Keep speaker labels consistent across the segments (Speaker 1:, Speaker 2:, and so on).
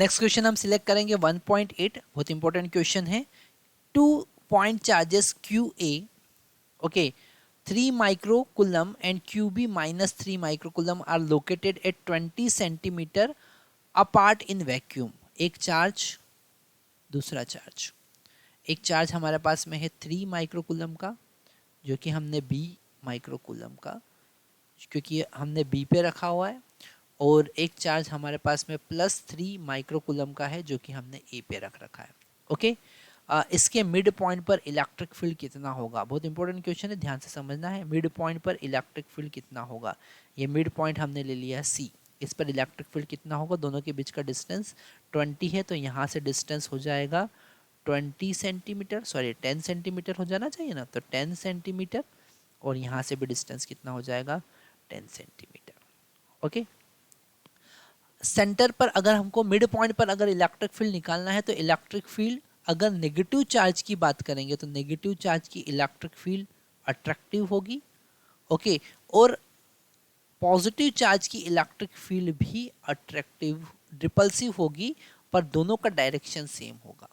Speaker 1: Next question हम select करेंगे 1.8, बहुत इंपॉर्टेंट क्वेश्चन है। 2 charges QA, okay, 3 microcoulomb and QB minus 3 microcoulomb are located at 20 centimeter apart in vacuum। एक charge, दूसरा charge. एक charge हमारे पास में है 3 माइक्रोकुलम का, जो कि हमने B माइक्रोकुलम का, क्योंकि हमने B पे रखा हुआ है, और एक चार्ज हमारे पास में +3 माइक्रोकुलम का है, जो कि हमने A पे रख रखा है। ओके, इसके मिड पॉइंट पर इलेक्ट्रिक फील्ड कितना होगा? बहुत इंपॉर्टेंट क्वेश्चन है, ध्यान से समझना है। मिड पॉइंट पर इलेक्ट्रिक फील्ड कितना होगा? ये मिड पॉइंट हमने ले लिया C। इस पर इलेक्ट्रिक फील्ड कितना होगा? दोनों के बीच का डिस्टेंस 20 है, तो यहाँ से डिस्टेंस हो जाएगा 20 सेंटीमीटर, सॉरी 10 सेंटीमीटर हो जाना चाहिए ना, तो 10 सेंटीमीटर, और यहाँ से भी डिस्टेंस कितना हो जाएगा? 10 सेंटीमीटर। ओके, सेंटर पर अगर हमको मिड पॉइंट पर अगर इलेक्ट्रिक फील्ड निकालना है, तो इलेक्ट्रिक फील्ड अगर नेगेटिव चार्ज की बात करेंगे तो नेगेटिव चार्ज की इलेक्ट्रिक फील्ड अट्रैक्टिव होगी, ओके, और पॉजिटिव चार्ज की इलेक्ट्रिक फील्ड भी अट्रैक्टिव रिपल्सिव होगी, पर दोनों का डायरेक्शन सेम होगा।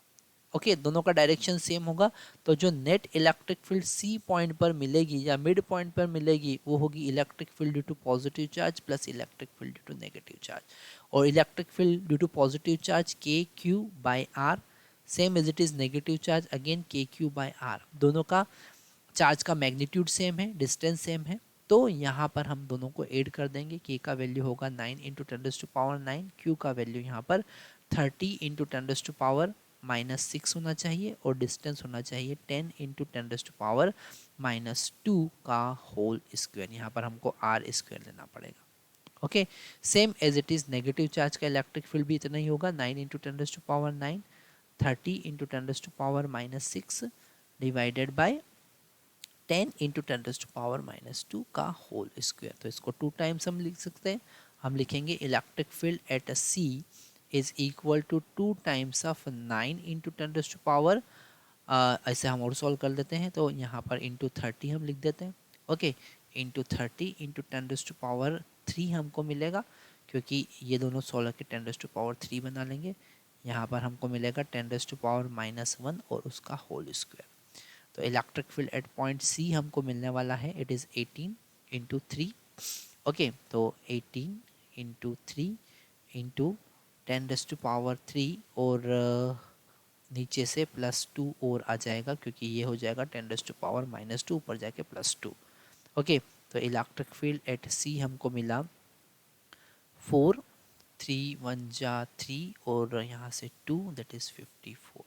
Speaker 1: ओके, दोनों का डायरेक्शन सेम होगा, तो जो net electric field C point पर मिलेगी या मिड पॉइंट पर मिलेगी, वो होगी electric field due to positive charge plus electric field due to negative charge. और electric field due to positive charge KQ/R, same as it is negative charge again KQ/R। दोनों का चार्ज का magnitude same है, distance same है, तो यहाँ पर हम दोनों को ऐड कर देंगे। K का वैल्यू होगा 9 × 10⁻⁹, Q का वैल्यू यहाँ पर 30 × 10⁻⁻6 होना चाहिए, और डिस्टेंस होना चाहिए 10 × 10⁻² का होल स्क्वायर। यहाँ पर हमको R स्क्वायर लेना पड़ेगा। Okay, same as it is negative charge का इलेक्ट्रिक फील्ड भी इतना ही होगा, 9 × 10⁻⁹, 30 × 10⁻⁶ डिवाइडेड बाय 10 × 10⁻² का होल स्क्वायर। तो इसको 2 टाइम्स हम लिख सकते हैं। हम लिखेंगे electric field at C is equal to 2 times of 9 × 10⁻, ऐसे हम और सॉल्व कर लेते हैं, तो यहाँ पर इंटू 30 हम लिख देते हैं। ओके, इंटू 30 × 10⁻³ हमको मिलेगा, क्योंकि ये दोनों 16 के 10⁻³ बना लेंगे। यहाँ पर हमको मिलेगा 10⁻⁻1 और उसका होल स्क्वायर। तो electric field eight point C हमको मिलने वाला है, इट इज़ 18 × 3। ओके, तो 18 × 3 × 10⁻³ और नीचे से +2 और आ जाएगा, क्योंकि ये हो जाएगा 10⁻⁻2 ऊपर जाके +2। ओके, तो इलेक्ट्रिक फील्ड एट C हमको मिला 4, 3 1 जा 3 और यहाँ से 2, दैट इज़ 54।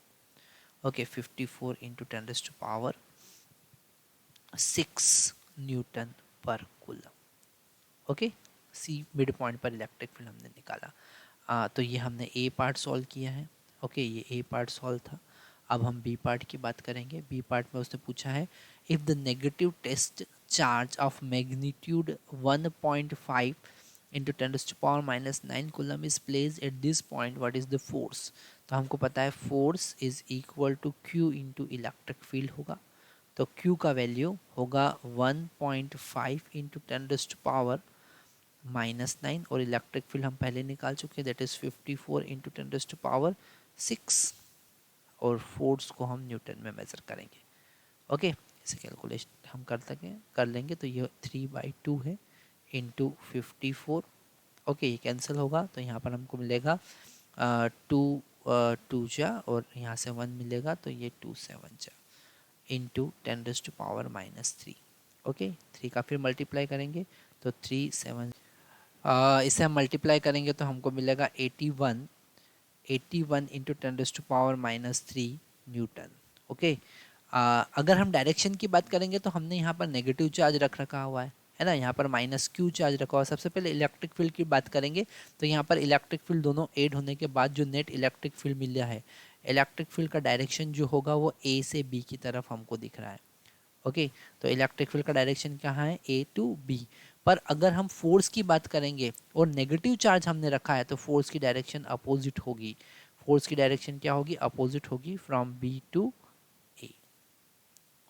Speaker 1: ओके, 54 × 10⁻6 न्यूटन पर coulomb. Okay, C mid point पर इलेक्ट्रिक फील्ड हमने निकाला। तो ये हमने A पार्ट सॉल्व किया है। ओके, ये A पार्ट सॉल्व था। अब हम B पार्ट की बात करेंगे। B पार्ट में उसने पूछा है, if the negative test charge of magnitude 1.5 × 10⁻⁹ coulomb is place at this point, what is the force? तो हमको पता है force is equal to Q × electric field होगा। तो Q का वैल्यू होगा 1.5 × 10⁻⁹, और इलेक्ट्रिक फील्ड हम पहले निकाल चुके हैं, दैट इज़ 54 × 10⁻6, और फोर्स को हम न्यूटन में मेजर करेंगे। ओके, इसे कैलकुलेशन हम कर लेंगे, तो ये 3/2 है इंटू 54। ओके, ये कैंसिल होगा, तो यहाँ पर हमको मिलेगा 2 जा, और यहाँ से 1 मिलेगा, तो ये 2 7 जा इंटू 10⁻⁻3। ओके, 3 का फिर मल्टीप्लाई करेंगे, तो 3 7, इसे हम मल्टीप्लाई करेंगे तो हमको मिलेगा 81 × 10⁻³ न्यूटन। ओके, अगर हम डायरेक्शन की बात करेंगे तो हमने यहाँ पर नेगेटिव चार्ज रख रखा हुआ है ना, यहाँ पर -Q चार्ज रखा हुआ है। सबसे पहले इलेक्ट्रिक फील्ड की बात करेंगे, तो यहाँ पर इलेक्ट्रिक फील्ड दोनों ऐड होने के बाद जो नेट इलेक्ट्रिक फील्ड मिल रहा है, इलेक्ट्रिक फील्ड का डायरेक्शन जो होगा वो A से B की तरफ हमको दिख रहा है। ओके, तो इलेक्ट्रिक फील्ड का डायरेक्शन कहाँ है? A to B। पर अगर हम फोर्स की बात करेंगे और नेगेटिव चार्ज हमने रखा है, तो फोर्स की डायरेक्शन अपोजिट होगी। फोर्स की डायरेक्शन क्या होगी? अपोजिट होगी, from B to A।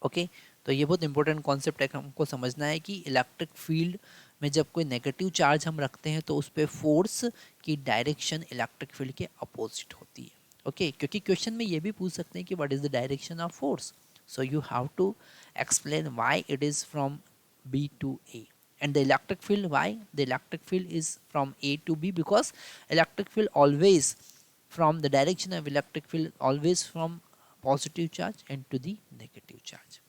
Speaker 1: Okay, तो ये बहुत इंपॉर्टेंट कॉन्सेप्ट है, हमको समझना है कि इलेक्ट्रिक फील्ड में जब कोई नेगेटिव चार्ज हम रखते हैं तो उस पर फोर्स की डायरेक्शन इलेक्ट्रिक फील्ड के अपोजिट होती है। ओके क्योंकि क्वेश्चन में ये भी पूछ सकते हैं कि what is the direction of force, so you have to explain why it is from B to A. And the electric field, why the electric field is from A to B? Because electric field always from the direction of electric field always from positive charge and to the negative charge.